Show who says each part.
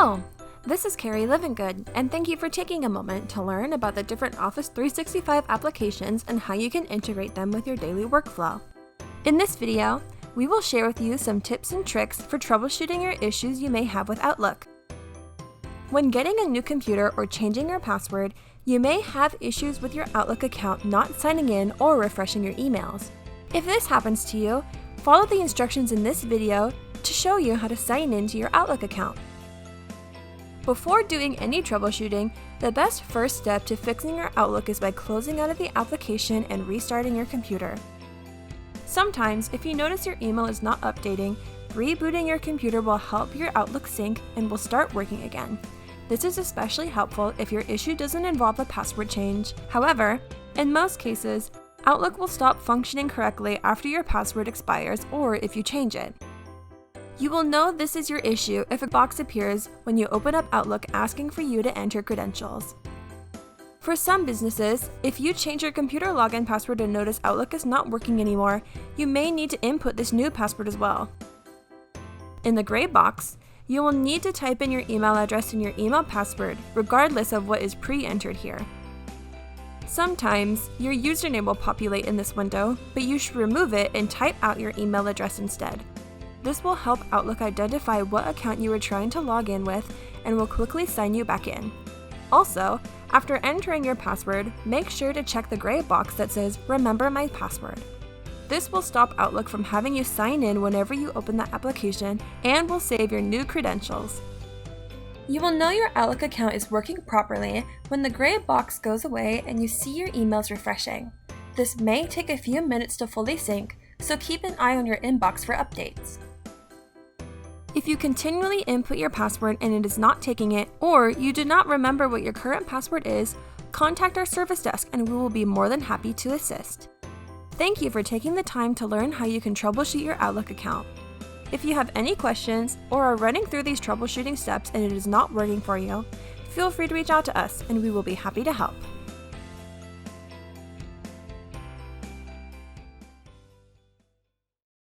Speaker 1: Hello! This is Carrie Livingood, and thank you for taking a moment to learn about the different Office 365 applications and how you can integrate them with your daily workflow. In this video, we will share with you some tips and tricks for troubleshooting your issues you may have with Outlook. When getting a new computer or changing your password, you may have issues with your Outlook account not signing in or refreshing your emails. If this happens to you, follow the instructions in this video to show you how to sign in to your Outlook account. Before doing any troubleshooting, the best first step to fixing your Outlook is by closing out of the application and restarting your computer. Sometimes, if you notice your email is not updating, rebooting your computer will help your Outlook sync and will start working again. This is especially helpful if your issue doesn't involve a password change. However, in most cases, Outlook will stop functioning correctly after your password expires or if you change it. You will know this is your issue if a box appears when you open up Outlook asking for you to enter credentials. For some businesses, if you change your computer login password and notice Outlook is not working anymore, you may need to input this new password as well. In the gray box, you will need to type in your email address and your email password, regardless of what is pre-entered here. Sometimes, your username will populate in this window, but you should remove it and type out your email address instead. This will help Outlook identify what account you were trying to log in with and will quickly sign you back in. Also, after entering your password, make sure to check the gray box that says "Remember my password." This will stop Outlook from having you sign in whenever you open the application and will save your new credentials. You will know your Outlook account is working properly when the gray box goes away and you see your emails refreshing. This may take a few minutes to fully sync, so keep an eye on your inbox for updates. If you continually input your password and it is not taking it, or you do not remember what your current password is, contact our service desk and we will be more than happy to assist. Thank you for taking the time to learn how you can troubleshoot your Outlook account. If you have any questions or are running through these troubleshooting steps and it is not working for you, feel free to reach out to us and we will be happy to help.